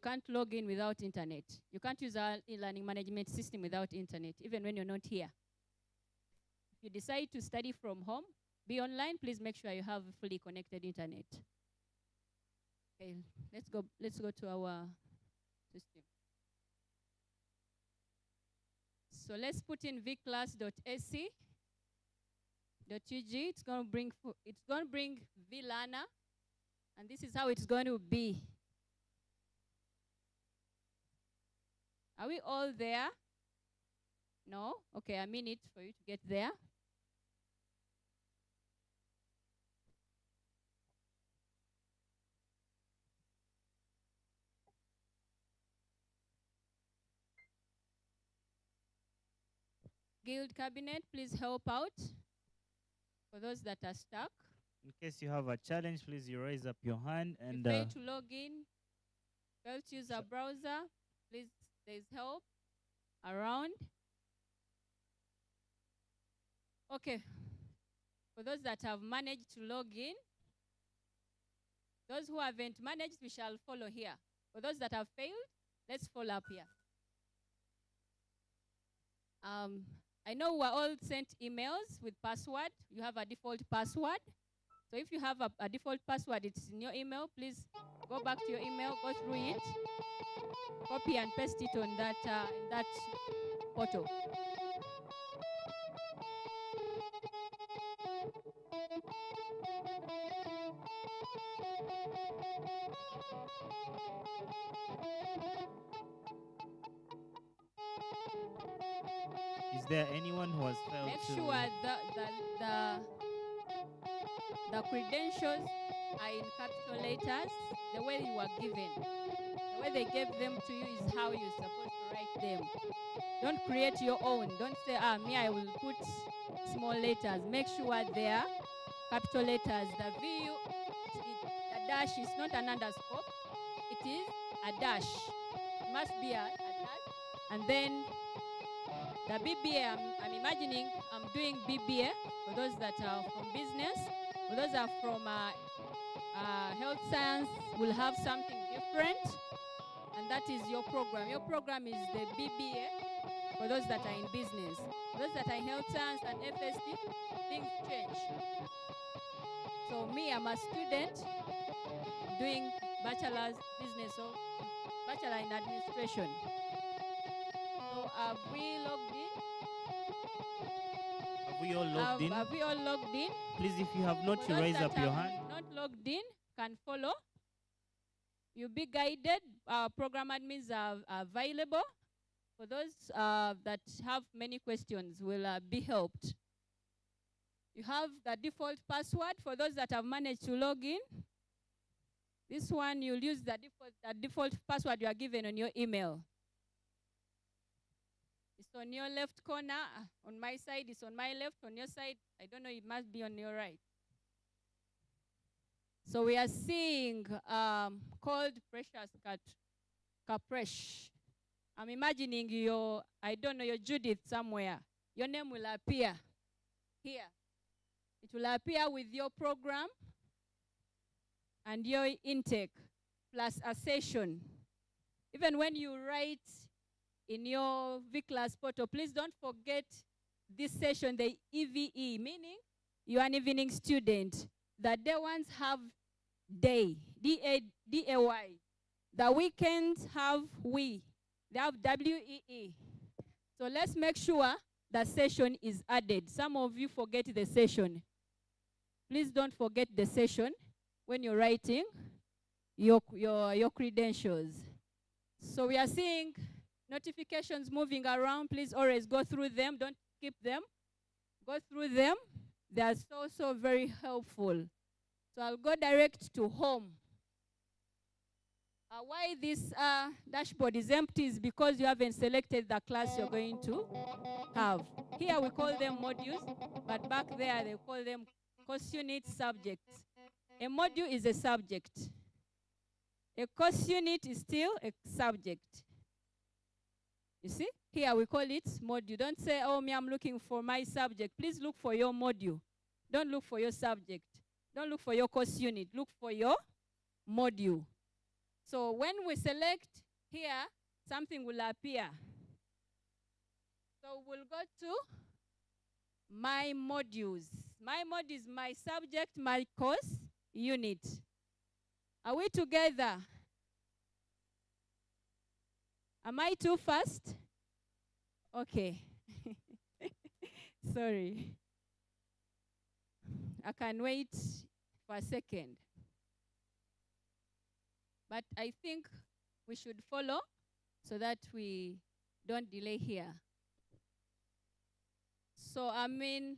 can't log in without internet. You can't use our e-learning management system without internet, even when you're not here. If you decide to study from home, be online, please make sure you have fully connected internet. Okay, let's go to our system. So let's put in vclass.ac.ug. It's going to bring vlearner, and this is how it's going to be. Are we all there? No? Okay, a minute for you to get there. Guild Cabinet, please help out for those that are stuck. In case you have a challenge, please you raise up your hand. And fail to log in, fail to use a browser, please, there's help around. Okay, for those that have managed to log in, those who haven't managed, we shall follow here. For those that have failed, let's follow up here. I know we're all sent emails with password. You have a default password. So if you have a default password, it's in your email. Please go back to your email, go through it, copy and paste it on that in that photo. Is there anyone who has failed Make to... sure the credentials are in capital letters, the way you were given. The way they gave them to you is how you're supposed to write them. Don't create your own. Don't say, me, I will put small letters. Make sure they are capital letters. The dash is not an underscore. It is a dash. It must be a dash. And then the BBA, I'm imagining I'm doing BBA for those that are from business. For those that are from health science, will have something different. And that is your program. Your program is the BBA for those that are in business. For those that are in health science and FST, things change. So me, I'm a student doing bachelor's business, so bachelor in administration. So have we logged in? Have we all logged in? Have we all logged in? Please, if you have not, you raise up your hand. Not logged in, can follow. You'll be guided. Our program admins are available. For those that have many questions, will be helped. You have the default password. For those that have managed to log in, this one, you'll use the default password you are given on your email. It's on your left corner. On my side, it's on my left. On your side, I don't know, it must be on your right. So we are seeing cold pressure Capresh. I'm imagining your Judith somewhere. Your name will appear here. It will appear with your program and your intake plus a session. Even when you write in your Vclass portal, please don't forget this session, the EVE, meaning you are an evening student. The day ones have day, D-A-Y. The weekends have we. They have W-E-E. So let's make sure the session is added. Some of you forget the session. Please don't forget the session when you're writing your credentials. So we are seeing notifications moving around. Please always go through them. Don't skip them. Go through them. They are so very helpful. So I'll go direct to home. Why this dashboard is empty is because you haven't selected the class you're going to have. Here we call them modules, but back there they call them course unit subjects. A module is a subject. A course unit is still a subject. You see? Here we call it module. Don't say, oh, me, I'm looking for my subject. Please look for your module. Don't look for your subject. Don't look for your course unit. Look for your module. So when we select here something will appear. So we'll go to my modules. My mod is my subject, my course, unit. Are we together? Am I too fast? Okay. Sorry. I can wait for a second. But I think we should follow so that we don't delay here. So I'm in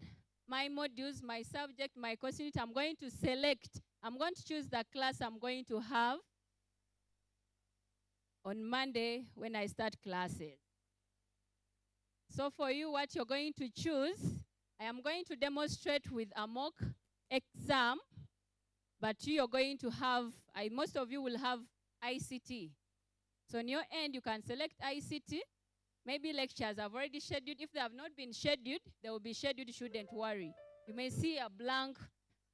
my modules, my subject, my course unit. I'm going to select. I'm going to choose the class I'm going to have on Monday when I start classes. So for you, what you're going to choose, I am going to demonstrate with a mock exam, but you're going to have, most of you will have ICT. So on your end, you can select ICT. Maybe lectures have already scheduled. If they have not been scheduled, they will be scheduled, shouldn't worry. You may see a blank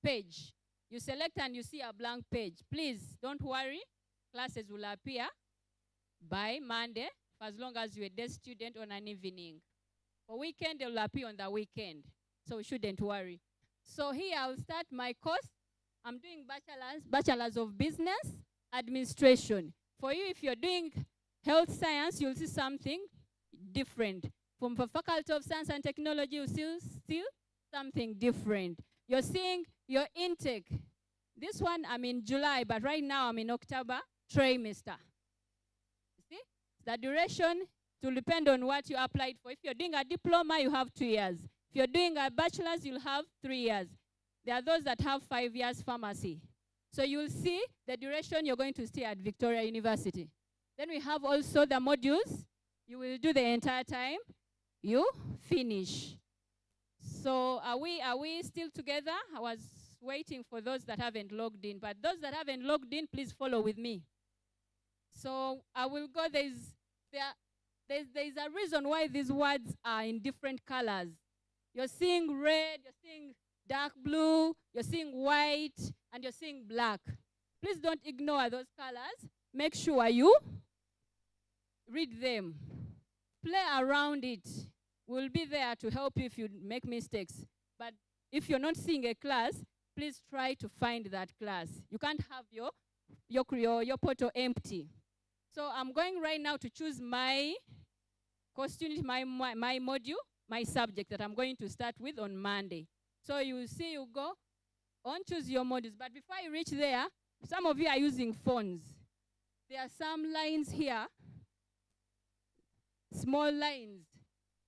page. You select and you see a blank page. Please, don't worry. Classes will appear by Monday, for as long as you're a day student on an evening. For weekend, they will appear on the weekend. So you shouldn't worry. So here I'll start my course. I'm doing bachelor's of business administration. For you, if you're doing health science, you'll see something different. From the Faculty of Science and Technology, you'll see something different. You're seeing your intake. This one, I'm in July, but right now I'm in October trimester. See? The duration will depend on what you applied for. If you're doing a diploma, you have 2 years. If you're doing a bachelor's, you'll have 3 years. There are those that have 5 years pharmacy. So you'll see the duration you're going to stay at Victoria University. Then we have also the modules. You will do the entire time. You finish. So are we still together? I was waiting for those that haven't logged in. But those that haven't logged in, please follow with me. So I will go. There's a reason why these words are in different colors. You're seeing red, you're seeing dark blue, you're seeing white, and you're seeing black. Please don't ignore those colors. Make sure you read them. Play around it. We'll be there to help you if you make mistakes. But if you're not seeing a class, please try to find that class. You can't have your portal empty. So I'm going right now to choose my course unit, my module, my subject that I'm going to start with on Monday. So you will see, you go on, choose your modules. But before you reach there, some of you are using phones. There are some lines here, small lines.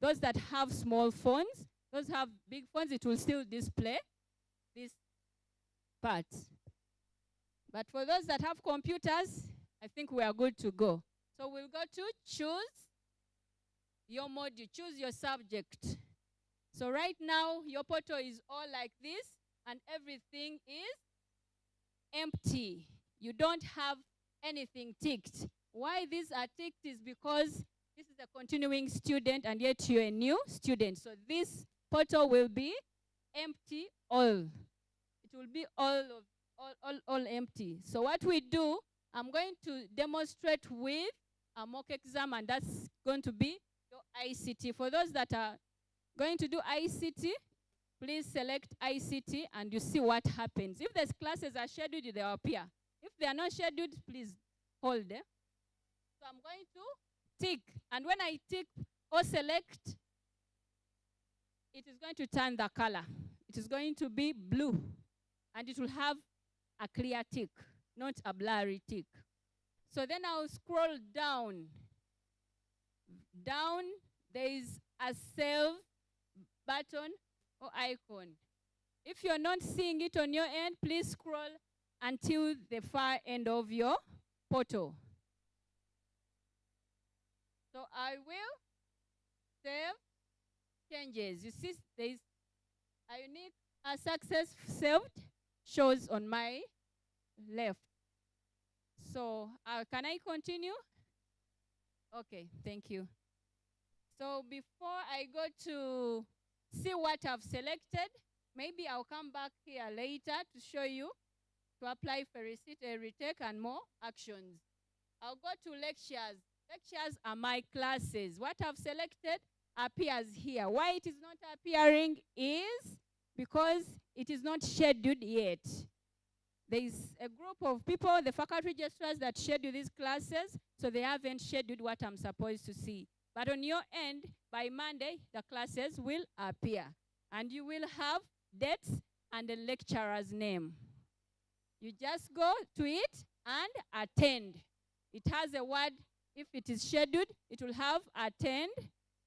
Those that have small phones, those have big phones, it will still display this part. But for those that have computers, I think we are good to go. So we'll go to choose your module, choose your subject. So right now, your portal is all like this, and everything is empty. You don't have anything ticked. Why these are ticked is because this is a continuing student, and yet you're a new student. So this portal will be empty all. It will be all empty. So what we do, I'm going to demonstrate with a mock exam, and that's going to be your ICT. For those that are going to do ICT, please select ICT and you see what happens. If the classes are scheduled, they will appear. If they are not scheduled, please hold. So I'm going to tick. And when I tick or select, it is going to turn the color. It is going to be blue. And it will have a clear tick, not a blurry tick. So then I'll scroll down. Down, there is a save button or icon. If you're not seeing it on your end, please scroll until the far end of your portal. So I will save changes. You see, there is a unique success saved shows on my left. So can I continue? Okay, thank you. So before I go to see what I've selected, maybe I'll come back here later to show you to apply for receipt, a retake, and more actions. I'll go to lectures. Lectures are my classes. What I've selected appears here. Why it is not appearing is because it is not scheduled yet. There is a group of people, the faculty registrars, that schedule these classes, so they haven't scheduled what I'm supposed to see. But on your end, by Monday, the classes will appear. And you will have dates and the lecturer's name. You just go to it and attend. It has a word, if it is scheduled, it will have attend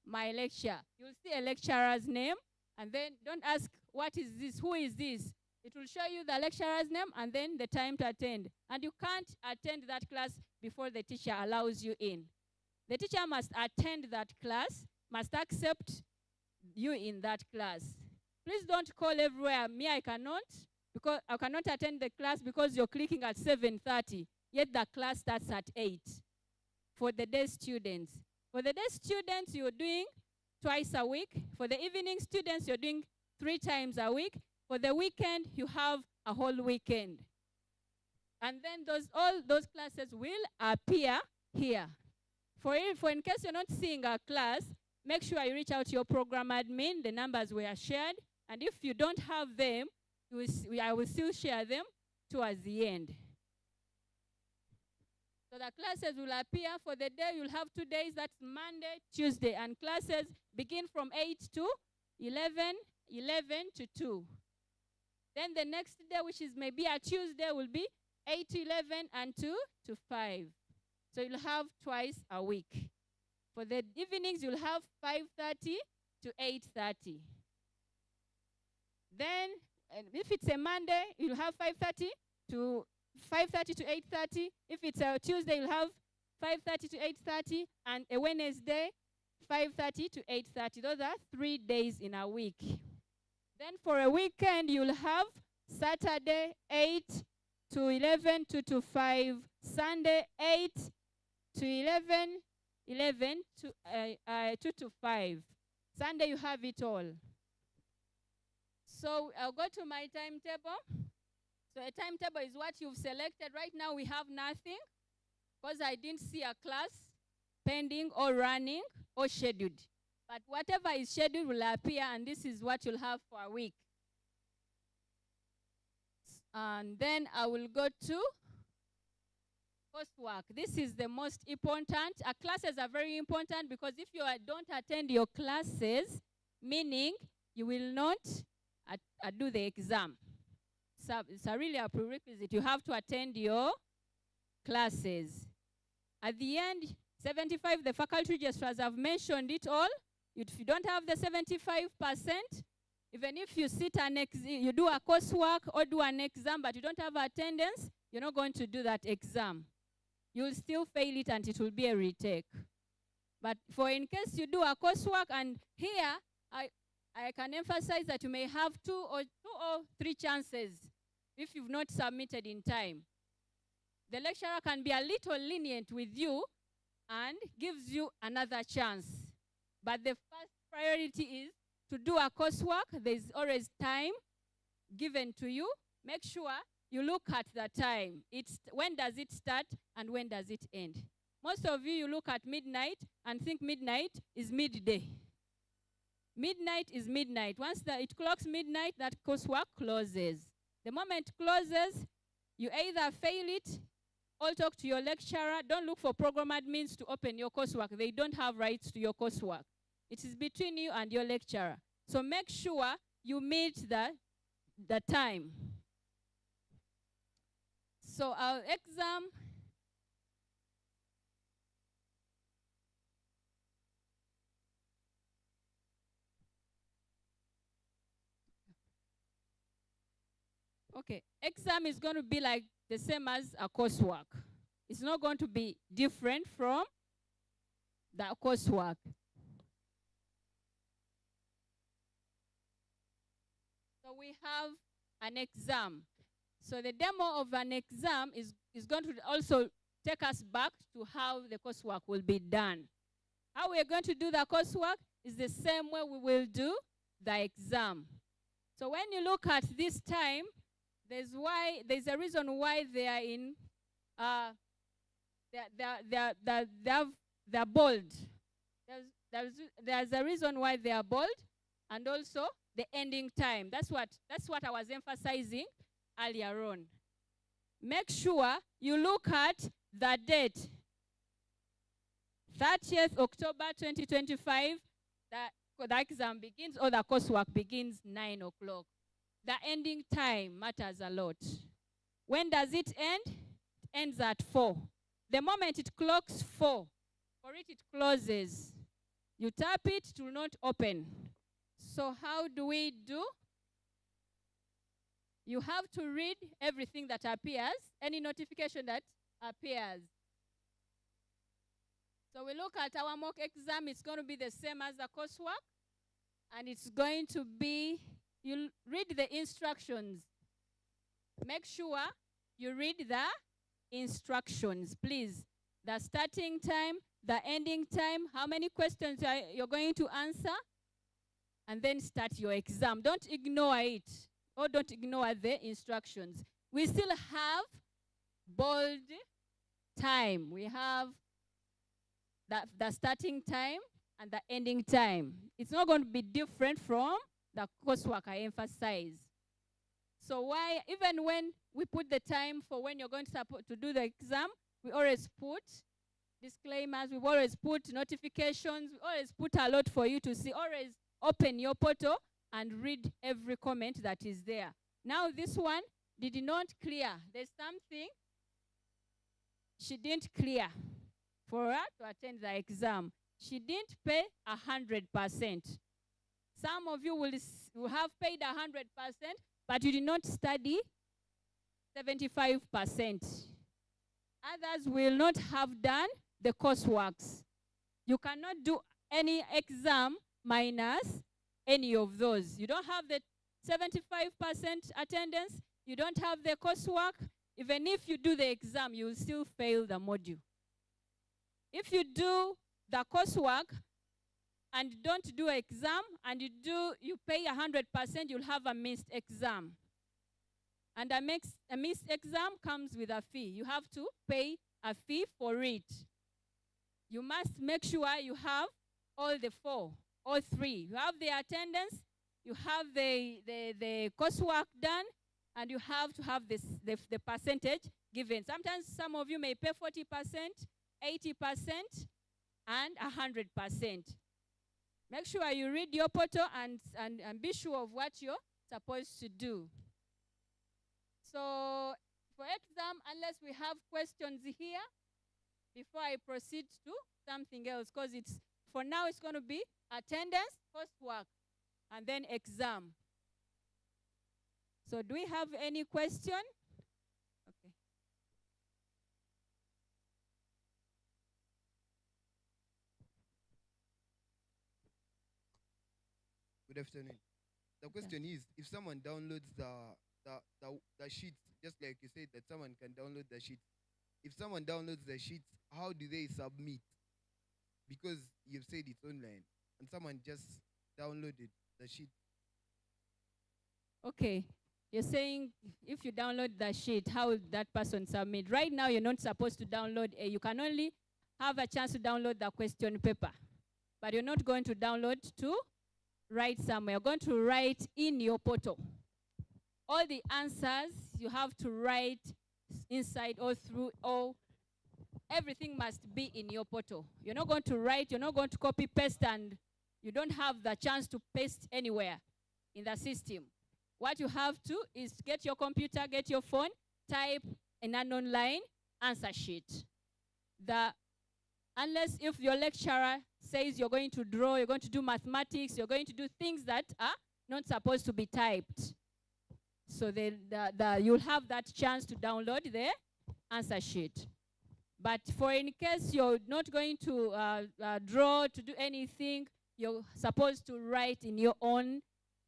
my lecture. You'll see a lecturer's name, and then don't ask, what is this, who is this? It will show you the lecturer's name and then the time to attend. And you can't attend that class before the teacher allows you in. The teacher must attend that class, must accept you in that class. Please don't call everywhere, me I cannot, because I cannot attend the class because you're clicking at 7:30, yet the class starts at 8 for the day students. For the day students, you're doing twice a week. For the evening students, you're doing 3 times a week. For the weekend, you have a whole weekend. And then all those classes will appear here. For in case you're not seeing a class, make sure you reach out to your program admin. The numbers were shared. And if you don't have them, I will still share them towards the end. So the classes will appear for the day. You'll have 2 days. That's Monday, Tuesday. And classes begin from 8 to 11, 11 to 2. Then the next day, which is maybe a Tuesday, will be 8 to 11 and 2 to 5. So you'll have twice a week. For the evenings, you'll have 5:30 to 8:30. Then, if it's a Monday, you'll have 5:30 to 8:30. If it's a Tuesday, you'll have 5:30 to 8:30. And a Wednesday, 5:30 to 8:30. Those are 3 days in a week. Then for a weekend, you'll have Saturday, 8 to 11, 2 to 5. Sunday, 8 to 11, 11 to 2 to 5. Sunday, you have it all. So I'll go to my timetable. So a timetable is what you've selected. Right now, we have nothing because I didn't see a class pending or running or scheduled. But whatever is scheduled will appear, and this is what you'll have for a week. And then I will go to coursework. This is the most important. Our classes are very important because if you don't attend your classes, meaning you will not do the exam. So it's really a prerequisite. You have to attend your classes. At the end, 75, the faculty registrars have mentioned it all. If you don't have the 75%, even if you you do a coursework or do an exam, but you don't have attendance, you're not going to do that exam. You'll still fail it and it will be a retake. But for in case you do a coursework, and here, I can emphasize that you may have two or 3 chances if you've not submitted in time. The lecturer can be a little lenient with you and gives you another chance. But the first priority is to do a coursework. There's always time given to you. Make sure you look at the time. When does it start and when does it end? Most of you look at midnight and think midnight is midday. Midnight is midnight. Once it clocks midnight, that coursework closes. The moment it closes, you either fail it or talk to your lecturer. Don't look for program admins to open your coursework. They don't have rights to your coursework. It is between you and your lecturer. So make sure you meet the time. So our exam, exam is going to be like the same as a coursework. It's not going to be different from the coursework. So we have an exam. So the demo of an exam is going to also take us back to how the coursework will be done. How we are going to do the coursework is the same way we will do the exam. So when you look at this time, there's a reason why they are in they're bold. There's a reason why they are bold, and also the ending time. That's what I was emphasizing earlier on. Make sure you look at the date. 30th October 2025, the exam begins, or the coursework begins 9 o'clock. The ending time matters a lot. When does it end? It ends at 4. The moment it clocks 4, for it closes. You tap it, it will not open. So how do we do? You have to read everything that appears, any notification that appears. So we look at our mock exam. It's going to be the same as the coursework. And it's going to be, you read the instructions. Make sure you read the instructions, please. The starting time, the ending time, how many questions you're going to answer, and then start your exam. Don't ignore it, or don't ignore the instructions. We still have bold time. We have the starting time and the ending time. It's not going to be different from the coursework, I emphasize. So why, even when we put the time for when you're going to do the exam, we always put disclaimers, we've always put notifications, we always put a lot for you to see. Always open your portal and read every comment that is there. Now this one did not clear. There's something she didn't clear for her to attend the exam. She didn't pay 100%. Some of you will have paid 100%, but you did not study 75%. Others will not have done the courseworks. You cannot do any exam minus any of those. You don't have the 75% attendance. You don't have the coursework. Even if you do the exam, you will still fail the module. If you do the coursework and don't do an exam, and you pay 100%, you'll have a missed exam. And a missed exam comes with a fee. You have to pay a fee for it. You must make sure you have all three. You have the attendance, you have the coursework done, and you have to have the percentage given. Sometimes some of you may pay 40%, 80%, and 100%. Make sure you read your portal and be sure of what you're supposed to do. So for exam, unless we have questions here, before I proceed to something else, because for now it's going to be attendance, coursework, and then exam. So do we have any question? Okay. Good afternoon. The question is, if someone downloads the sheets, just like you said that someone can download the sheets. If someone downloads the sheets, how do they submit? Because you've said it's online, and someone just downloaded the sheet. Okay. You're saying if you download the sheet, how will that person submit? Right now, you're not supposed to download you can only have a chance to download the question paper. But you're not going to download to write somewhere. You're going to write in your portal. All the answers you have to write inside or through, or everything must be in your portal. You're not going to write, you're not going to copy paste, and you don't have the chance to paste anywhere in the system. What you have to is get your computer, get your phone, type in an online answer sheet. Unless if your lecturer says you're going to draw, you're going to do mathematics, you're going to do things that are not supposed to be typed. So you'll have that chance to download the answer sheet. But for in case you're not going to draw, to do anything, you're supposed to write in your own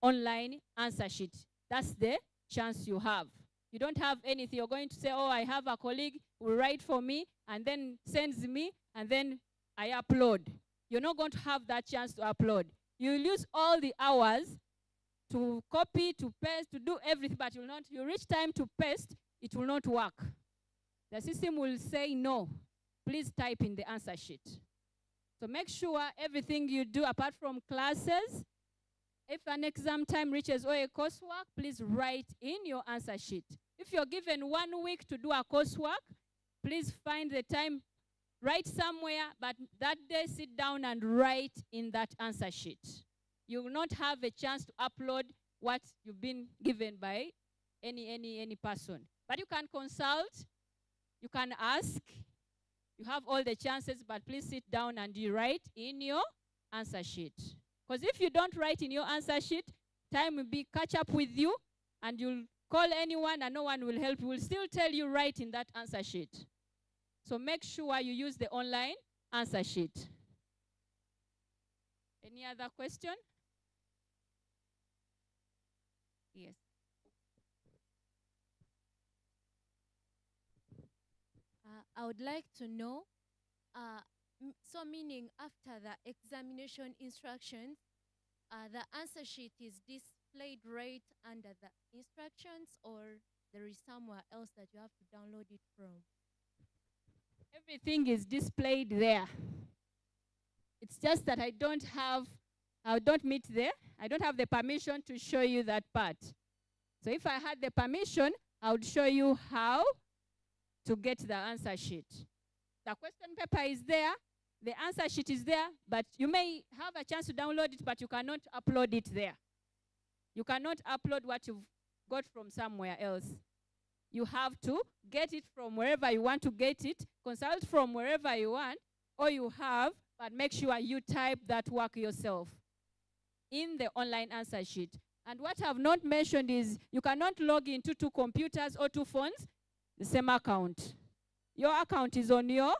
online answer sheet. That's the chance you have. You don't have anything. You're going to say, oh, I have a colleague who will write for me and then sends me, and then I upload. You're not going to have that chance to upload. You'll use all the hours to copy, to paste, to do everything, but you reach time to paste, it will not work. The system will say no. please type in the answer sheet. So make sure everything you do apart from classes, if an exam time reaches or a coursework, please write in your answer sheet. If you're given 1 week to do a coursework, please find the time, write somewhere, but that day sit down and write in that answer sheet. You will not have a chance to upload what you've been given by any person. But you can consult, you can ask, you have all the chances, but please sit down and you write in your answer sheet. Because if you don't write in your answer sheet, time will be catch up with you, and you'll call anyone and no one will help you. We'll still tell you write in that answer sheet. So make sure you use the online answer sheet. Any other question? Yes. I would like to know, so meaning after the examination instructions, the answer sheet is displayed right under the instructions, or there is somewhere else that you have to download it from? Everything is displayed there. It's just that I don't have the permission to show you that part. So if I had the permission, I would show you how to get the answer sheet. The question paper is there, the answer sheet is there, but you may have a chance to download it, but you cannot upload it there. You cannot upload what you've got from somewhere else. You have to get it from wherever you want to get it, consult from wherever you want, or you have, but make sure you type that work yourself in the online answer sheet. And what I've not mentioned is you cannot log into 2 computers or 2 phones, the same account. Your account is on your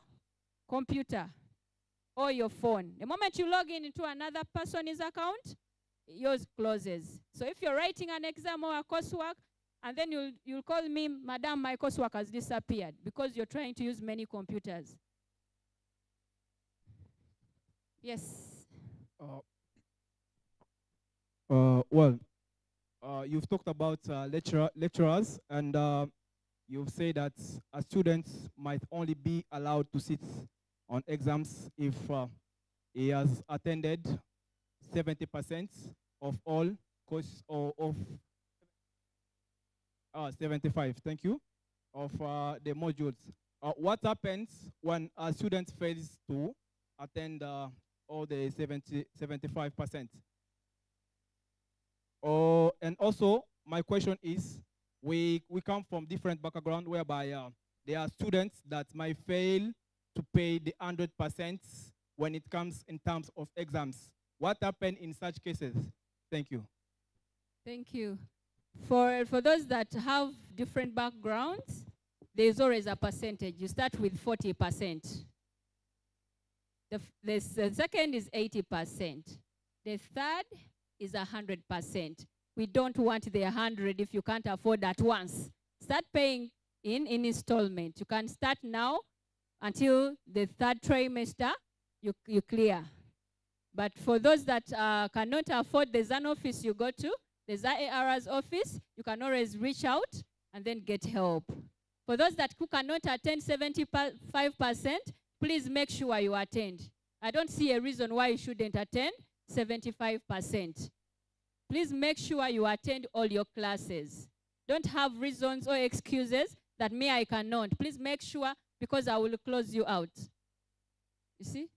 computer or your phone. The moment you log in into another person's account, yours closes. So if you're writing an exam or a coursework, and then you'll call me, Madam, my coursework has disappeared, because you're trying to use many computers. Yes. You've talked about lecturers, and you've said that students might only be allowed to sit on exams if he has attended 70% of all course, or of 75, thank you, of the modules. What happens when a student fails to attend all the 75%? And also, my question is, we come from different backgrounds whereby there are students that might fail to pay the 100% when it comes in terms of exams. What happens in such cases? Thank you. Thank you. For those that have different backgrounds, there's always a percentage. You start with 40%. The second is 80%. The third is 100%. We don't want the 100 if you can't afford at once. Start paying in installment. You can start now until the 3rd trimester, you clear. But for those that cannot afford, there's an office you go to, there's AR's office, you can always reach out and then get help. For those that who cannot attend 75%, please make sure you attend. I don't see a reason why you shouldn't attend 75%. Please make sure you attend all your classes. Don't have reasons or excuses that I cannot. Please make sure, because I will close you out. You see?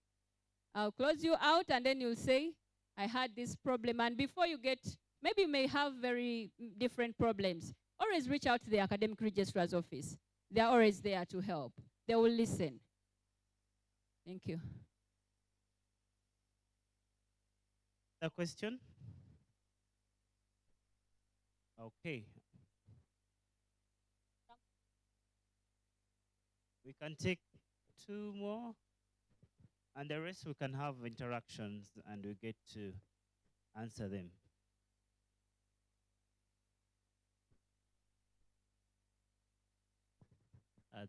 I'll close you out and then you'll say, I had this problem. And before you get, maybe you may have very different problems. Always reach out to the academic registrar's office. They're always there to help. They will listen. Thank you. A question? Okay. We can take 2 more, and the rest we can have interactions and we get to answer them.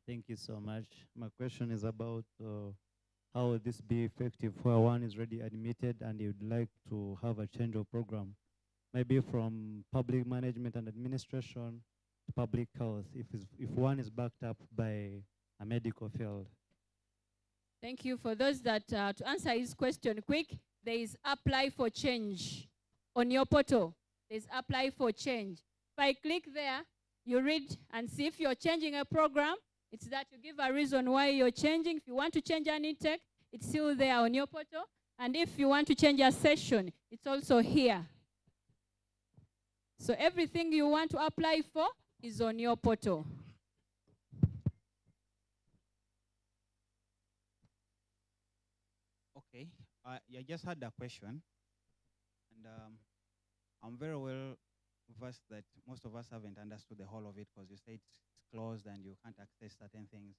Thank you so much. My question is about how will this be effective where one is already admitted and you'd like to have a change of program, maybe from public management and administration to public health, if one is backed up by a medical field. Thank you. For those that, to answer his question quick, there is apply for change on your portal. There's apply for change. If I click there, you read and see if you're changing a program. It's that you give a reason why you're changing. If you want to change an intake, it's still there on your portal. And if you want to change a session, it's also here. So everything you want to apply for is on your portal. Okay, I just had a question, and I'm very well versed that most of us haven't understood the whole of it because you say it's closed and you can't access certain things.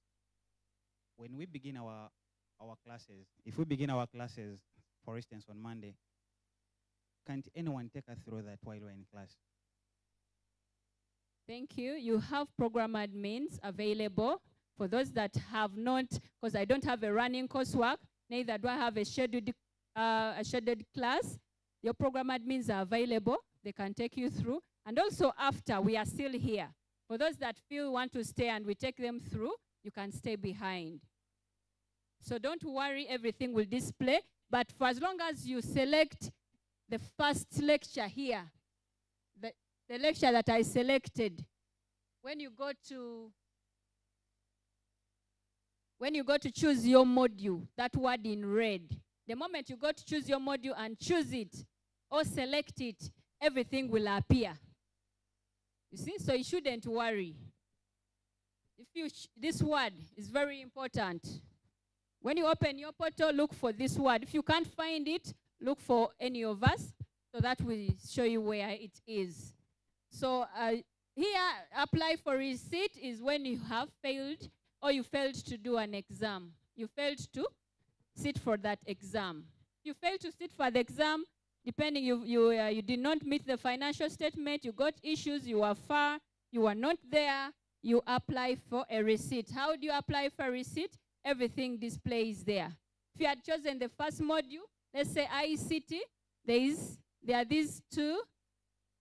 When we begin our classes, if we begin our classes, for instance, on Monday, can't anyone take us through that while we're in class? Thank you. You have program admins available for those that have not, because I don't have a running coursework, neither do I have a scheduled class. Your program admins are available. They can take you through. And also after, we are still here. For those that want to stay and we take them through, you can stay behind. So don't worry, everything will display. But for as long as you select the first lecture here, the lecture that I selected, when you go to choose your module, that word in red, the moment you go to choose your module and choose it or select it, everything will appear. You see, so you shouldn't worry. This word is very important. When you open your portal, look for this word. If you can't find it, look for any of us, so that will show you where it is. So here, apply for receipt is when you have failed or you failed to do an exam. You failed to sit for that exam. You failed to sit for the exam, depending, you did not meet the financial statement, you got issues, you are far, you are not there, you apply for a receipt. How do you apply for a receipt? Everything displays there. If you had chosen the first module, let's say ICT, there are these two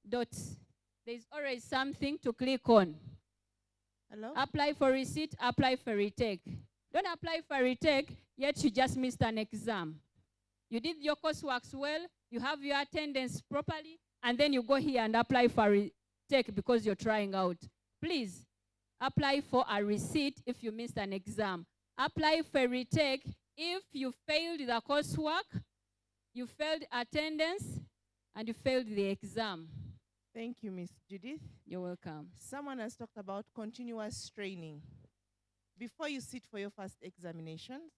dots. There's always something to click on. Hello? Apply for receipt, apply for retake. Don't apply for retake, yet you just missed an exam. You did your coursework well, you have your attendance properly, and then you go here and apply for retake because you're trying out. Please, apply for a receipt if you missed an exam. Apply for retake if you failed the coursework, you failed attendance, and you failed the exam. Thank you, Miss Judith. You're welcome. Someone has talked about continuous training. Before you sit for your first examinations,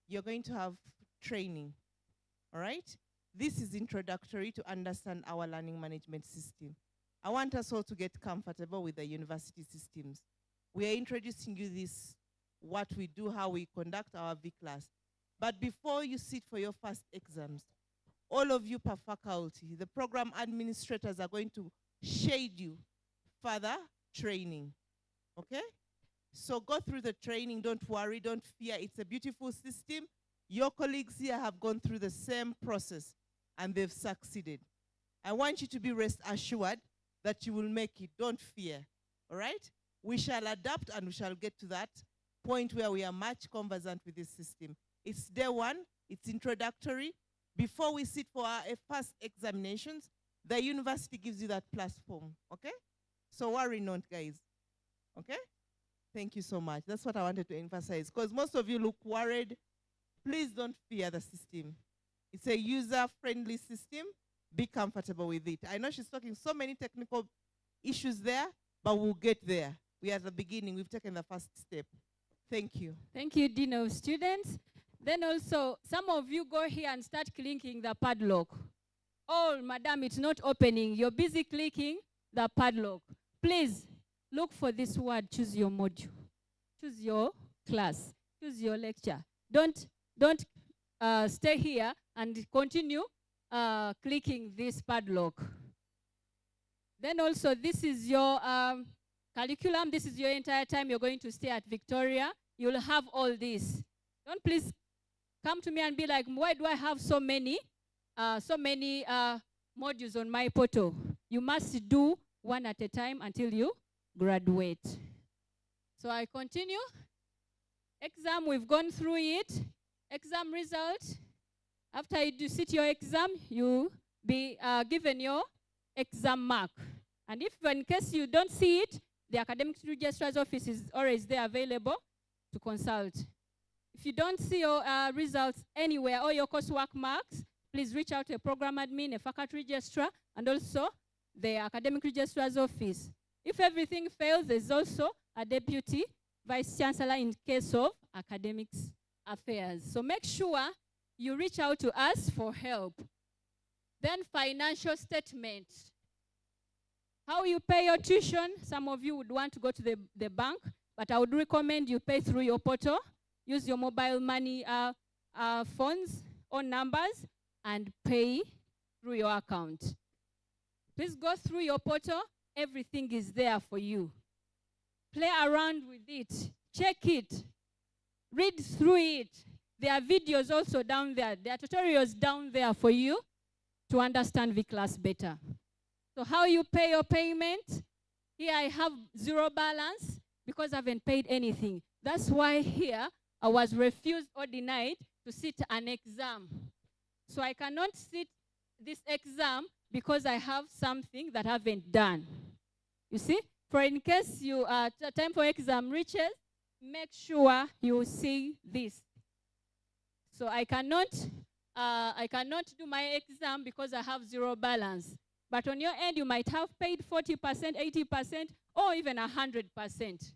you're going to have training, all right? This is introductory to understand our learning management system. I want us all to get comfortable with the university systems. We are introducing you this, what we do, how we conduct our Vclass. But before you sit for your first exams, all of you per faculty, the program administrators are going to shade you further training, okay? So go through the training, don't worry, don't fear, it's a beautiful system. Your colleagues here have gone through the same process and they've succeeded. I want you to be rest assured that you will make it, don't fear, all right? We shall adapt and we shall get to that point where we are much conversant with this system. It's day one, it's introductory. Before we sit for our first examinations, the university gives you that platform, okay? So worry not, guys, okay? Thank you so much. That's what I wanted to emphasize, because most of you look worried. Please don't fear the system. It's a user-friendly system. Be comfortable with it. I know she's talking so many technical issues there, but we'll get there. We are at the beginning. We've taken the first step. Thank you. Thank you, Dean of Students. Then also, some of you go here and start clicking the padlock. Oh, madam, it's not opening. You're busy clicking the padlock. Please, look for this word, choose your module. Choose your class. Choose your lecture. Don't stay here and continue clicking this padlock. Then also, this is your curriculum. This is your entire time you're going to stay at Victoria. You'll have all this. Don't please come to me and be like, why do I have so many modules on my portal? You must do one at a time until you graduate. So I continue. Exam, we've gone through it. exam result. After you do sit your exam, you be given your exam mark. And if in case you don't see it, the academic registrar's office is always there available to consult. If you don't see your results anywhere or your coursework marks, please reach out to a program admin, a faculty registrar, and also the academic registrar's office. If everything fails, there's also a deputy vice chancellor in case of academics affairs. So make sure you reach out to us for help. Then financial statement. How you pay your tuition, some of you would want to go to the bank, but I would recommend you pay through your portal. Use your mobile money phones or numbers and pay through your account. Please go through your portal. Everything is there for you. Play around with it. Check it. Read through it. There are videos also down there. There are tutorials down there for you to understand Vclass better. So how you pay your payment? Here I have zero balance because I haven't paid anything. That's why here I was refused or denied to sit an exam. So I cannot sit this exam because I have something that I haven't done. You see? For in case you time for exam reaches, make sure you see this. So I cannot do my exam because I have zero balance. But on your end, you might have paid 40%, 80%, or even 100%.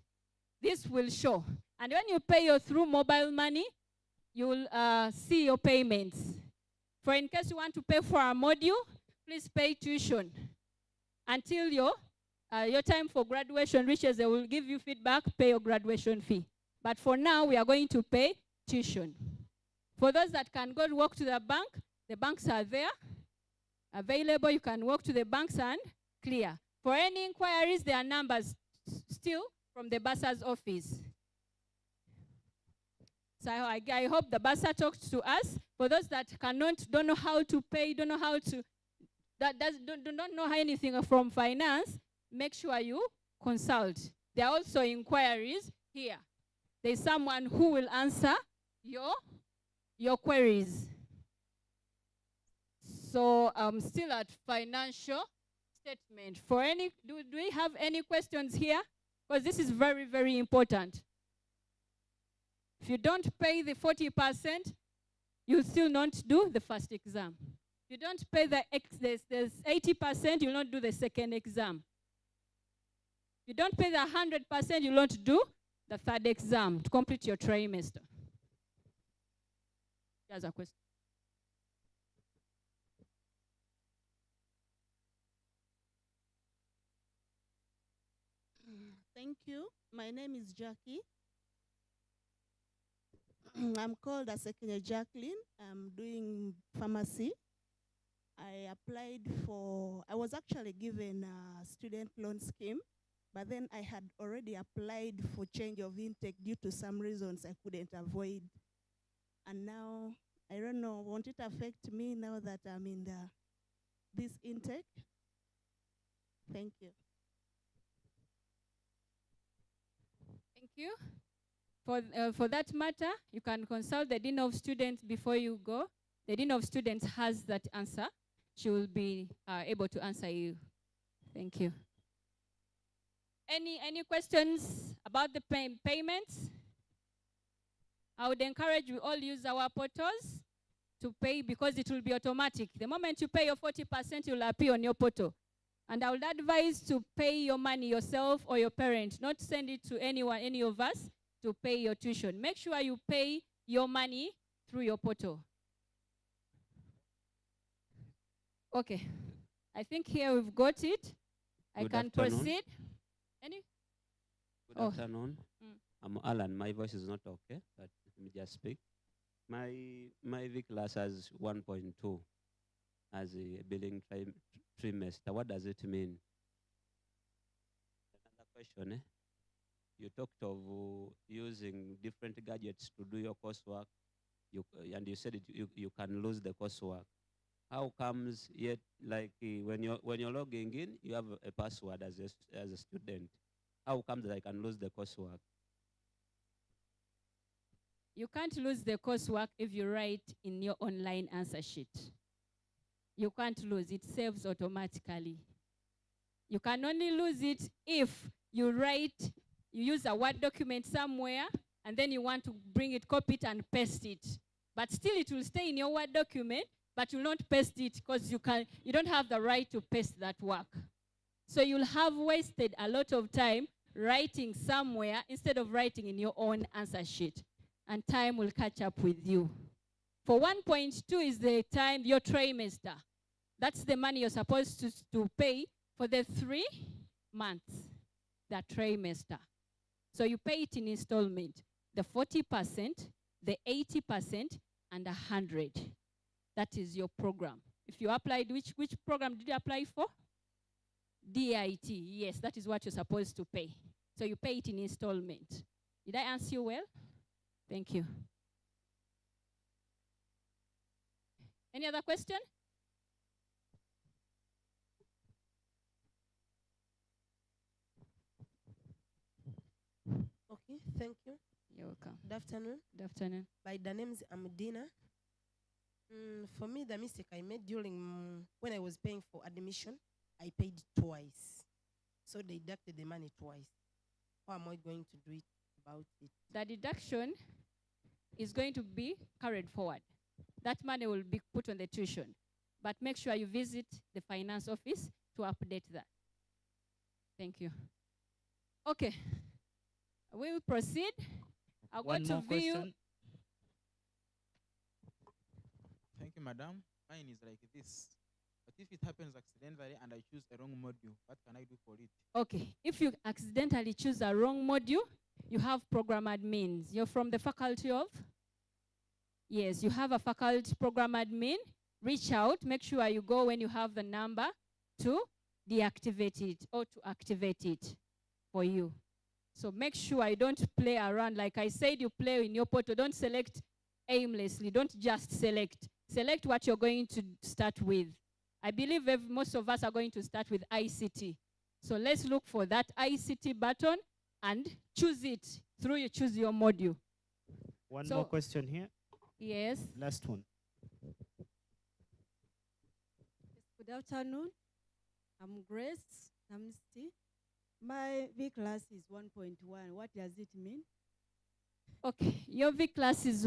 This will show. And when you pay your through mobile money, you will see your payments. For in case you want to pay for a module, please pay tuition until your time for graduation reaches. They will give you feedback, pay your graduation fee. But for now, we are going to pay tuition. For those that can go walk to the banks are there, available. You can walk to the banks and clear. For any inquiries, there are numbers still from the bursar's office. So I hope the bursar talks to us. For those that don't know how to pay, do not know anything from finance, make sure you consult. There are also inquiries here. There's someone who will answer your queries. So I'm still at financial statement. Do we have any questions here? Because this is very, very important. If you don't pay the 40%, you'll still not do the first exam. If you don't pay the 80%, you'll not do the second exam. If you don't pay the 100%, you'll not do the third exam to complete your trimester. Here's a question. Thank you. My name is Jackie. I'm called as Secretary Jacqueline. I'm doing pharmacy. I was actually given a student loan scheme, but then I had already applied for change of intake due to some reasons I couldn't avoid. And now, I don't know, won't it affect me now that I'm in this intake? Thank you. Thank you. For that matter, you can consult the Dean of Students before you go. The Dean of Students has that answer. She will be able to answer you. Thank you. Any questions about the payments? I would encourage you all use our portals to pay because it will be automatic. The moment you pay your 40%, it will appear on your portal. And I would advise to pay your money yourself or your parent, not send it to anyone, any of us, to pay your tuition. Make sure you pay your money through your portal. Okay. I think here we've got it. I can proceed. Any? Good afternoon. I'm Alan. My voice is not okay, but let me just speak. My Vclass has 1.2 as a billing trimester. What does it mean? Another question. You talked of using different gadgets to do your coursework, and you said you can lose the coursework. How comes yet, like when you're logging in, you have a password as a student? How comes that I can lose the coursework? You can't lose the coursework if you write in your online answer sheet. You can't lose, it saves automatically. You can only lose it if you use a Word document somewhere, and then you want to bring it, copy it, and paste it. But still it will stay in your Word document, but you'll not paste it because you don't have the right to paste that work. So you'll have wasted a lot of time writing somewhere instead of writing in your own answer sheet. And time will catch up with you. For 1.2 is the time, your trimester. That's the money you're supposed to pay for the 3 months, that trimester. So you pay it in installment, the 40%, the 80%, and 100. That is your program. If you applied, which program did you apply for? DIT, yes, that is what you're supposed to pay. So you pay it in installment. Did I answer you well? Thank you. Any other question? Okay, thank you. You're welcome. Good afternoon. Good afternoon. By the name's Amudina. For me, the mistake I made during when I was paying for admission, I paid twice. So they deducted the money twice. How am I going to do it about it? The deduction is going to be carried forward. That money will be put on the tuition. But make sure you visit the finance office to update that. Thank you. Okay. We will proceed. I'll go to view. Question. Thank you, madam. Mine is like this. But if it happens accidentally and I choose a wrong module, what can I do for it? Okay. If you accidentally choose a wrong module, you have program admins. You're from the faculty of? Yes, you have a faculty program admin. Reach out. Make sure you go when you have the number to deactivate it or to activate it for you. So make sure you don't play around. Like I said, you play in your portal. Don't select aimlessly. Don't just select. Select what you're going to start with. I believe most of us are going to start with ICT. So let's look for that ICT button and choose it through you choose your module. One more question here. Yes. Last one. Good afternoon. I'm Grace Namsti. My Vclass is 1.1. What does it mean? Okay, your Vclass is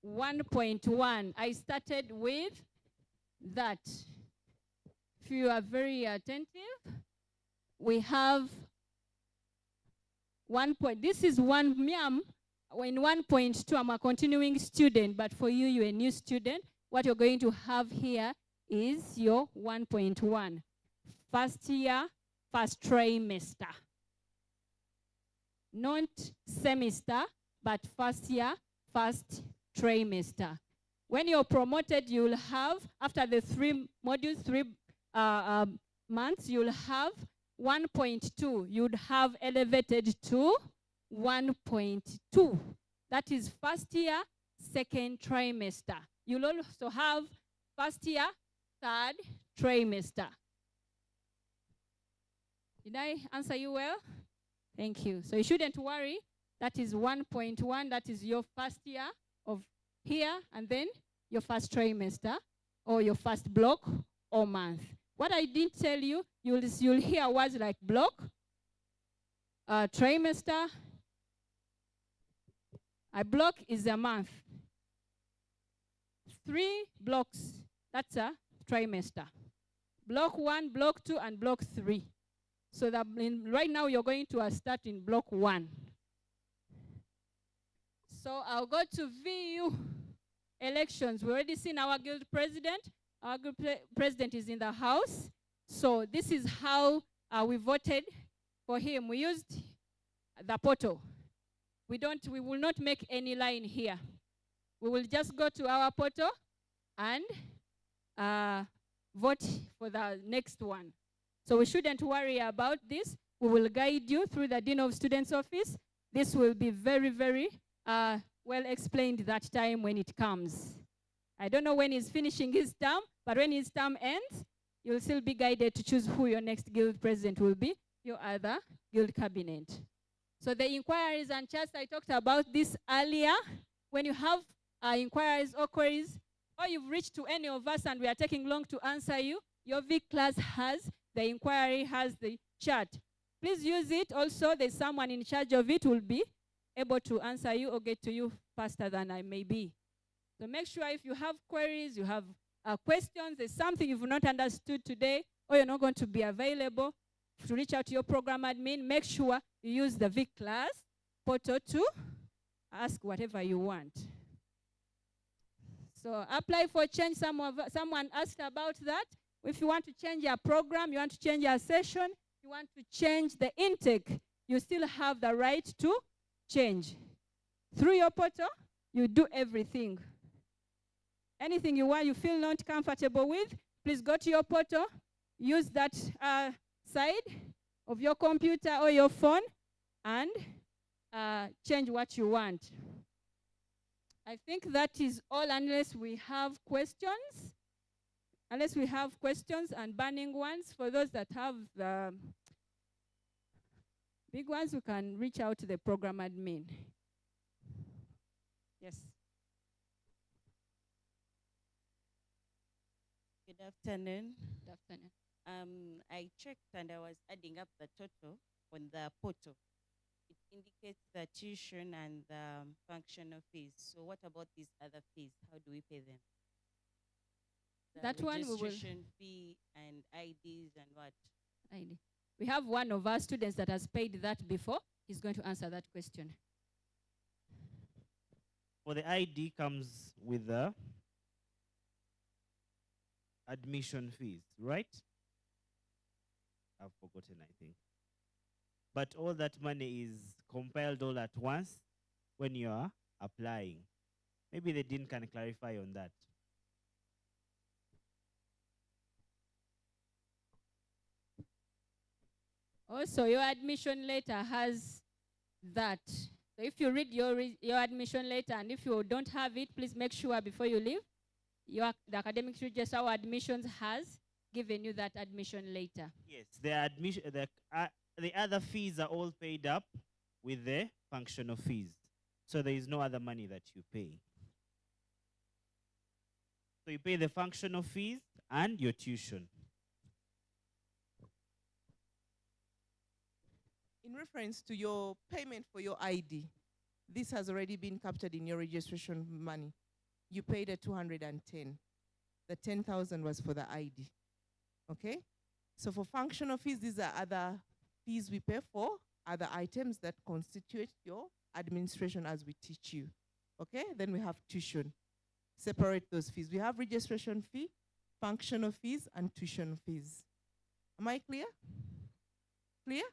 1.1. I started with that. If you are very attentive, we have 1 point. This is one miam. In 1.2, I'm a continuing student, but for you, you're a new student. What you're going to have here is your 1.1. First year, first trimester. Not semester, but first year, first trimester. When you're promoted, you'll have, after the 3 modules, 3 months, you'll have 1.2. You'd have elevated to 1.2. That is first year, second trimester. You'll also have first year, third trimester. Did I answer you well? Thank you. So you shouldn't worry. That is 1.1. That is your first year of here, and then your first trimester, or your first block or month. What I didn't tell you, you'll hear words like block, trimester. A block is a month. 3 blocks, that's a trimester. Block 1, block 2, and block 3. So that right now you're going to start in block 1. So I'll go to VU elections. We already seen our guild president. Our guild president is in the house. So this is how we voted for him. We used the portal. We will not make any line here. We will just go to our portal and vote for the next one. So we shouldn't worry about this. We will guide you through the Dean of Students office. This will be very, very well explained that time when it comes. I don't know when he's finishing his term, but when his term ends, you'll still be guided to choose who your next guild president will be, your other guild cabinet. So the inquiries and chats, I talked about this earlier. when you have inquiries or queries, or you've reached to any of us and we are taking long to answer you, your Vclass has the inquiry, has the chat. Please use it. Also, there's someone in charge of it who will be able to answer you or get to you faster than I may be. So make sure if you have queries, you have questions, there's something you've not understood today, or you're not going to be available to reach out to your program admin, make sure you use the Vclass portal to ask whatever you want. So apply for change. Someone asked about that. If you want to change your program, you want to change your session, you want to change the intake, you still have the right to change. Through your portal, you do everything. Anything you want, you feel not comfortable with, please go to your portal, use that side of your computer or your phone, and change what you want. I think that is all, unless we have questions. Unless we have questions and burning ones. For those that have the big ones, you can reach out to the program admin. Yes. Good afternoon. Good afternoon. I checked and I was adding up the total on the portal. It indicates the tuition and the functional fees. So what about these other fees? How do we pay them? The That one we will. registration fee and IDs and what? ID. We have one of our students that has paid that before. He's going to answer that question. For the ID comes with the admission fees, right? I've forgotten, I think. But all that money is compiled all at once when you are applying. Maybe the dean can clarify on that. Also, your admission letter has that. So if you read your admission letter, and if you don't have it, please make sure before you leave, the academic register or admissions has given you that admission letter. Yes, the other fees are all paid up with the functional fees. So there is no other money that you pay. So you pay the functional fees and your tuition. In reference to your payment for your ID, this has already been captured in your registration money. You paid a 210. The 10,000 was for the ID. Okay? So for functional fees, these are other fees we pay for, other items that constitute your administration as we teach you. Okay? Then we have tuition. Separate those fees. We have registration fee, functional fees, and tuition fees. Am I clear? Clear?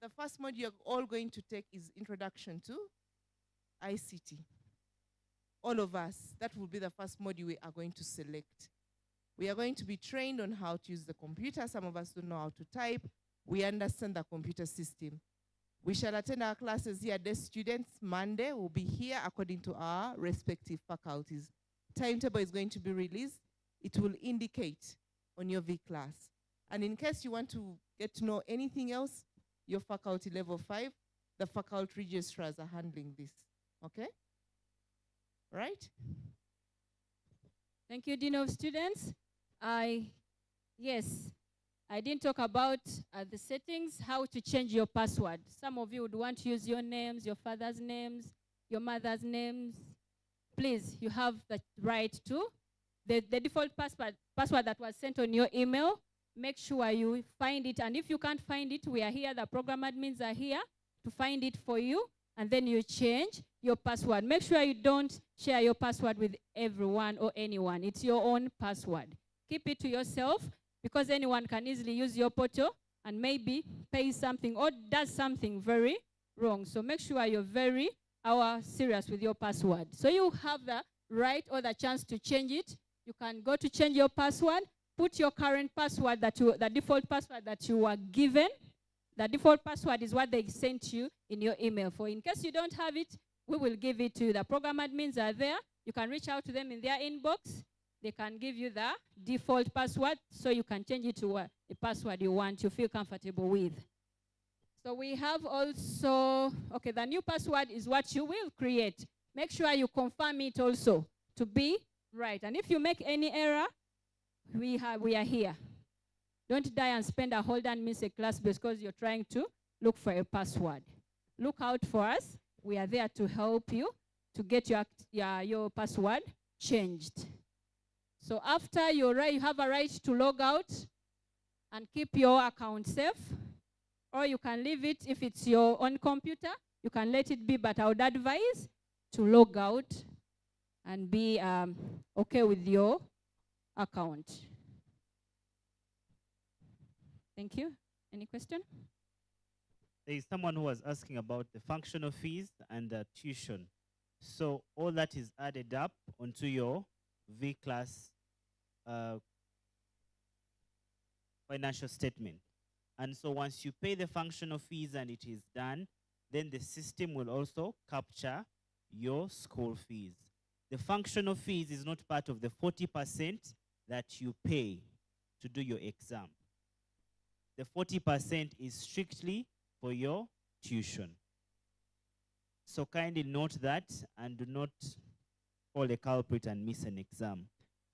The first module you're all going to take is Introduction to ICT. All of us, that will be the first module we are going to select. We are going to be trained on how to use the computer. Some of us don't know how to type. We understand the computer system. We shall attend our classes here, desk students. Monday will be here according to our respective faculties. Timetable is going to be released. It will indicate on your Vclass. And in case you want to get to know anything else, your faculty level 5, the faculty registrars are handling this. Okay? Right? Thank you, Dean of Students. Yes, I didn't talk about the settings, how to change your password. Some of you would want to use your names, your father's names, your mother's names. Please, you have the right to. The default password that was sent on your email, make sure you find it. And if you can't find it, we are here, the program admins are here to find it for you. And then you change your password. Make sure you don't share your password with everyone or anyone. It's your own password. Keep it to yourself, because anyone can easily use your portal and maybe pay something or does something very wrong. So make sure you're very are serious with your password. So you have the right or the chance to change it. You can go to change your password, put your current password, the default password that you were given. The default password is what they sent you in your email. For in case you don't have it, we will give it to you. The program admins are there. You can reach out to them in their inbox. They can give you the default password so you can change it to a password you want, you feel comfortable with. So we have also, okay, the new password is what you will create. Make sure you confirm it also to be right. And if you make any error, we are here. Don't die and spend a whole day and miss a class because you're trying to look for a password. Look out for us. We are there to help you to get your password changed. So after you have a right to log out and keep your account safe, or you can leave it if it's your own computer. You can let it be, but I would advise to log out and be okay with your account. Thank you. Any question? There is someone who was asking about the functional fees and the tuition. So all that is added up onto your Vclass financial statement. And so once you pay the functional fees and it is done, then the system will also capture your school fees. The functional fees is not part of the 40% that you pay to do your exam. The 40% is strictly for your tuition. So kindly note that and do not fall a culprit and miss an exam.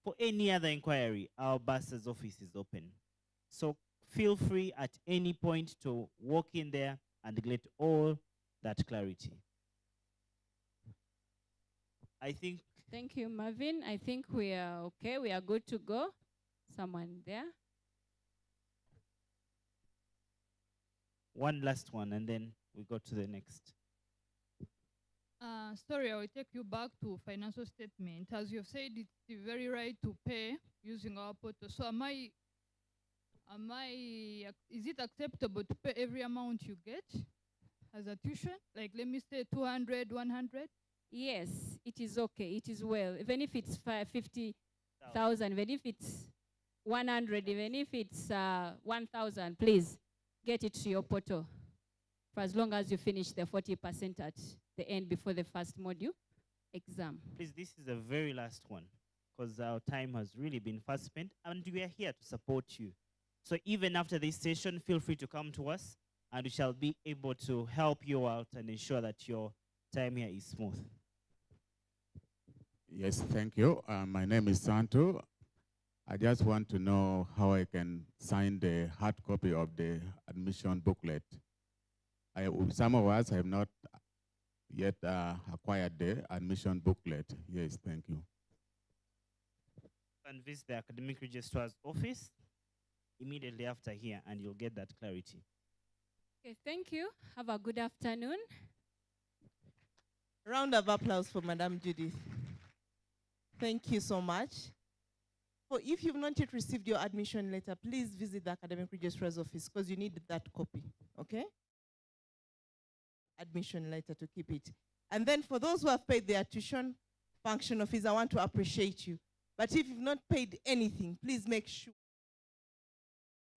For any other inquiry, our bursar's office is open. So feel free at any point to walk in there and get all that clarity. I think. Thank you, Marvin. I think we are okay. We are good to go. Someone there? One last one, and then we go to the next. Sorry, I will take you back to financial statement. As you've said, it's very right to pay using our portal. So is it acceptable to pay every amount you get as a tuition? Like, let me say 200, 100? Yes, it is okay. It is well. Even if it's 50,000, even if it's 100, even if it's 1,000, please get it to your portal for as long as you finish the 40% at the end before the first module exam. Please, this is the very last one because our time has really been fast spent and we are here to support you. So even after this session, feel free to come to us and we shall be able to help you out and ensure that your time here is smooth. Yes, thank you. My name is Santo. I just want to know how I can sign the hard copy of the admission booklet. Some of us have not yet acquired the admission booklet. Yes, thank you. And visit the academic registrar's office immediately after here and you'll get that clarity. Okay, thank you. Have a good afternoon. Round of applause for Madam Judith. Thank you so much. So if you've not yet received your admission letter, please visit the academic registrar's office because you need that copy, okay? Admission letter to keep it. And then for those who have paid their tuition functional fees, I want to appreciate you. But if you've not paid anything, please make sure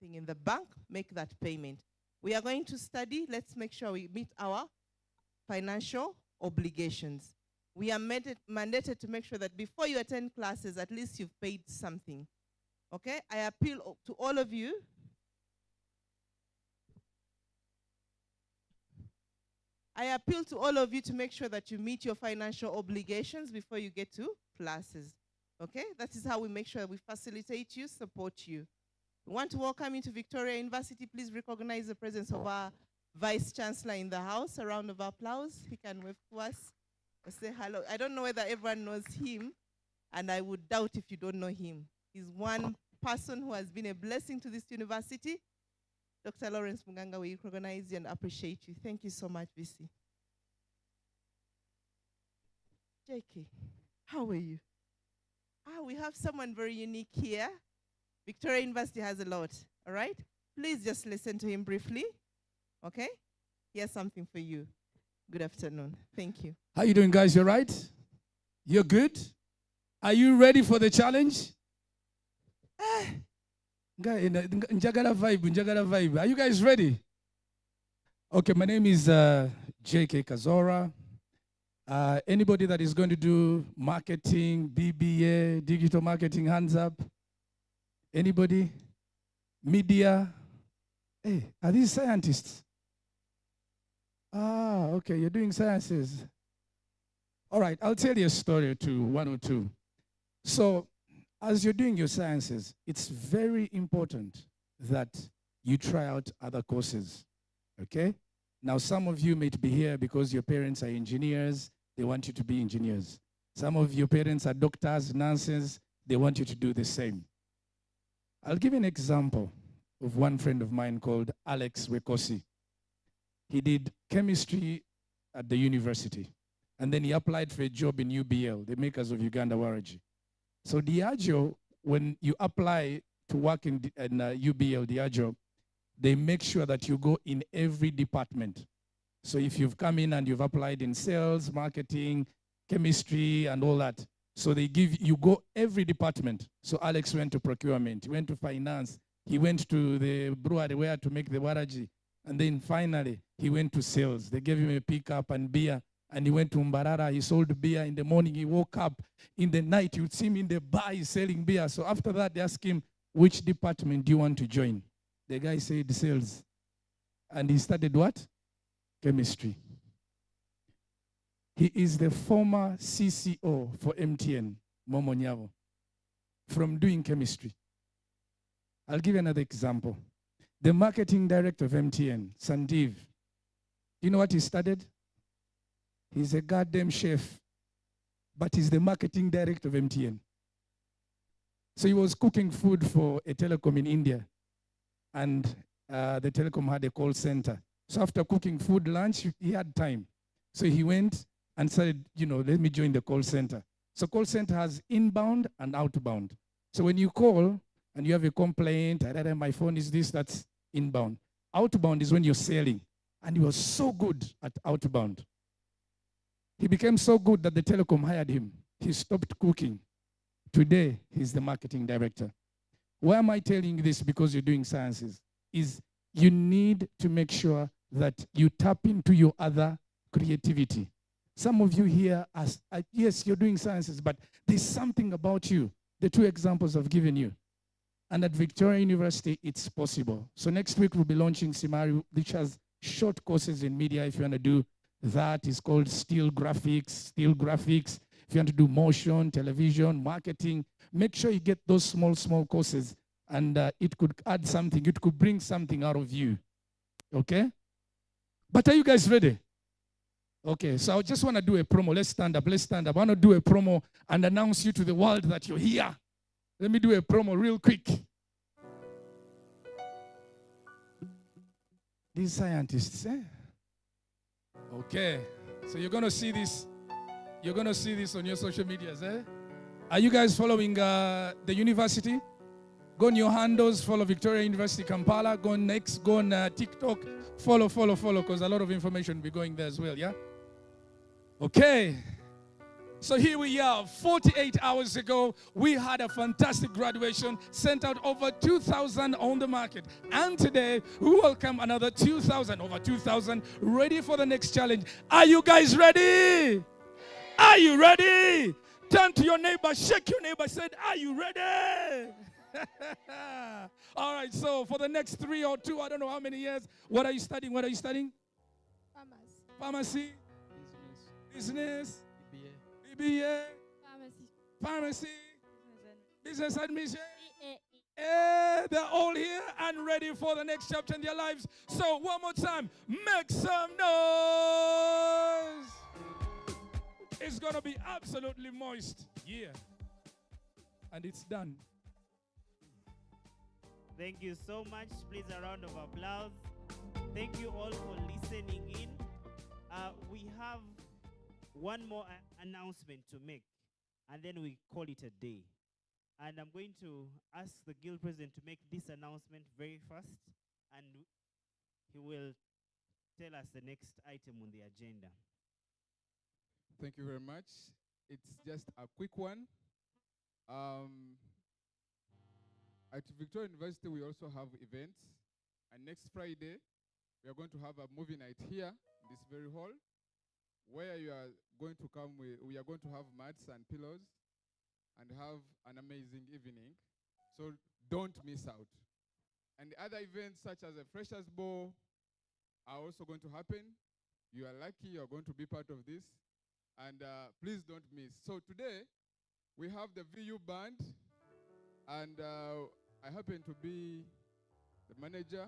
in the bank, make that payment. We are going to study. Let's make sure we meet our financial obligations. We are mandated to make sure that before you attend classes, at least you've paid something. Okay? I appeal to all of you. I appeal to all of you to make sure that you meet your financial obligations before you get to classes. Okay? That is how we make sure we facilitate you, support you. We want to welcome you to Victoria University. Please recognize the presence of our Vice Chancellor in the house. A round of applause. He can wave to us or say hello. I don't know whether everyone knows him, and I would doubt if you don't know him. He's one person who has been a blessing to this university. Dr. Lawrence Muganga, we recognize you and appreciate you. Thank you so much, VC. JK, how are you? We have someone very unique here. Victoria University has a lot, all right? Please just listen to him briefly, okay? He has something for you. Good afternoon. Thank you. How you doing, guys? You right? You're good? Are you ready for the challenge? Njagala vibe. Are you guys ready? Okay, my name is J.K. Kazora. Anybody that is going to do marketing, BBA, digital marketing, hands up? Anybody? Media? Hey, are these scientists? Ah, okay, you're doing sciences. All right, I'll tell you a story or two, one or two. So, as you're doing your sciences, it's very important that you try out other courses, okay? Now, some of you may be here because your parents are engineers, they want you to be engineers. Some of your parents are doctors, nurses, they want you to do the same. I'll give you an example of one friend of mine called Alex Wekosi. He did chemistry at the university, and then he applied for a job in UBL, the makers of Uganda Waraji. So Diageo, when you apply to work in UBL, Diageo, they make sure that you go in every department. So if you've come in and you've applied in sales, marketing, chemistry, and all that, so they give you go every department. So Alex went to procurement, he went to finance, he went to the brewery where to make the waraji, and then finally he went to sales. They gave him a pickup and beer, and he went to Mbarara. He sold beer in the morning. He woke up in the night. You'd see him in the bar. He's selling beer. So after that, they asked him, which department do you want to join? The guy said sales. And he started what? Chemistry. He is the former CCO for MTN, Momo Nyavo, from doing chemistry. I'll give you another example. The marketing director of MTN, Sandeep, you know what he studied? He's a goddamn chef, but he's the marketing director of MTN. So he was cooking food for a telecom in India, and the telecom had a call center. So after cooking food lunch, he had time. So he went and said, let me join the call center. So call center has inbound and outbound. So when you call and you have a complaint, my phone is this, that's inbound. Outbound is when you're selling. And he was so good at outbound. He became so good that the telecom hired him. He stopped cooking. Today, he's the marketing director. Why am I telling you this? Because you're doing sciences. Is you need to make sure that you tap into your other creativity. Some of you here, yes, you're doing sciences, but there's something about you. The two examples I've given you. And at Victoria University, it's possible. So next week, we'll be launching Simari, which has short courses in media. If you want to do that, it's called still graphics. If you want to do motion, television, marketing, make sure you get those small courses. And it could add something. It could bring something out of you. Okay? But are you guys ready? Okay, so I just want to do a promo. Let's stand up. I want to do a promo and announce you to the world that you're here. Let me do a promo real quick. These scientists, eh? Okay, so you're going to see this. You're going to see this on your social medias, eh? Are you guys following the university? Go on your handles, follow Victoria University Kampala. Go on Next, go on TikTok. Follow, because a lot of information will be going there as well, yeah? Okay. So here we are, 48 hours ago, we had a fantastic graduation, sent out over 2,000 on the market. And today, we welcome another 2,000, over 2,000, ready for the next challenge. Are you guys ready? Are you ready? Turn to your neighbor, shake your neighbor, say, are you ready? All right, so for the next 3 or 2, I don't know how many years, what are you studying? Pharmacy. Business. BBA. Pharmacy. Business admission. They're all here and ready for the next chapter in their lives. So one more time, make some noise. It's going to be absolutely moist. Yeah. And it's done. Thank you so much. Please, a round of applause. Thank you all for listening in. We have one more announcement to make, and then we call it a day. And I'm going to ask the guild president to make this announcement very fast, and he will tell us the next item on the agenda. Thank you very much. It's just a quick one. At Victoria University, we also have events. And next Friday, we are going to have a movie night here in this very hall, where you are going to come. We are going to have mats and pillows and have an amazing evening. So don't miss out. And the other events, such as a Freshers' Ball, are also going to happen. You are lucky you are going to be part of this. And please don't miss. So today, we have the VU band, and I happen to be the manager.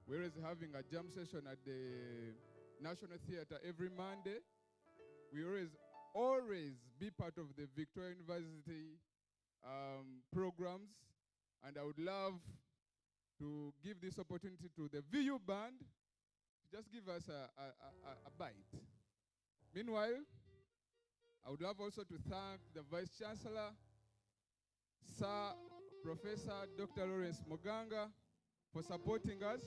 We're always having a jam session at the National Theatre every Monday. We always be part of the Victoria University programs, and I would love to give this opportunity to the VU band to just give us a bite. Meanwhile, I would love also to thank the Vice Chancellor, Sir Professor Dr. Lawrence Moganga, for supporting us,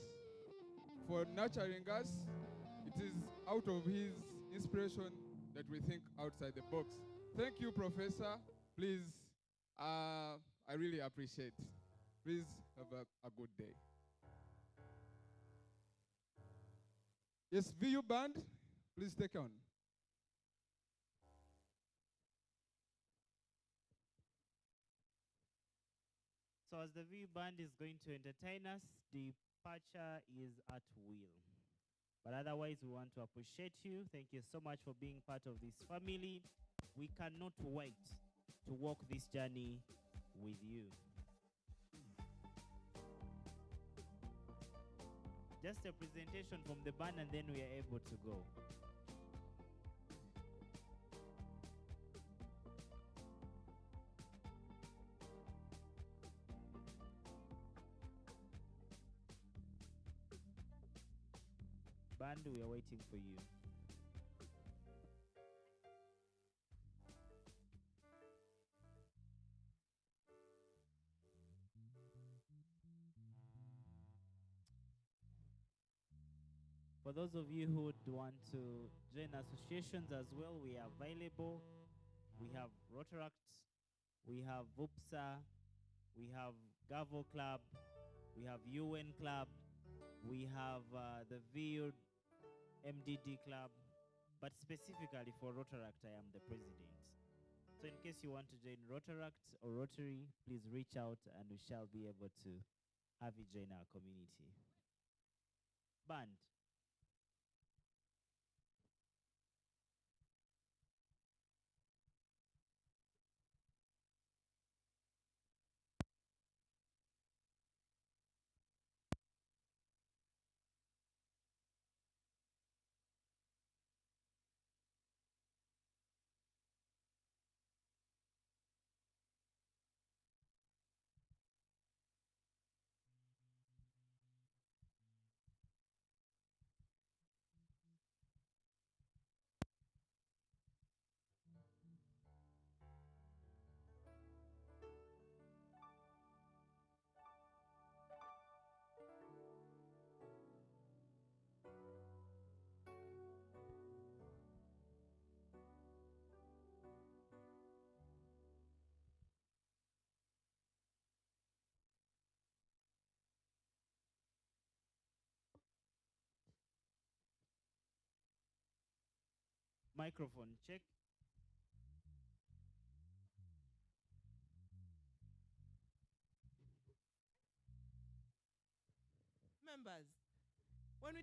for nurturing us. It is out of his inspiration that we think outside the box. Thank you, Professor. Please, I really appreciate it. Please have a good day. Yes, VU band, please take on. So as the VU band is going to entertain us, departure is at will. But otherwise, we want to appreciate you. Thank you so much for being part of this family. We cannot wait to walk this journey with you. Just a presentation from the band, and then we are able to go. Band, we are waiting for you. For those of you who would want to join associations as well, we are available. We have Rotaract, we have VUPSA, we have Gavo Club, we have UN Club, we have the VU MDD Club, but specifically for Rotaract, I am the president. So in case you want to join Rotaract or Rotary, please reach out and we shall be able to have you join our community. Band. Microphone check. Members, when we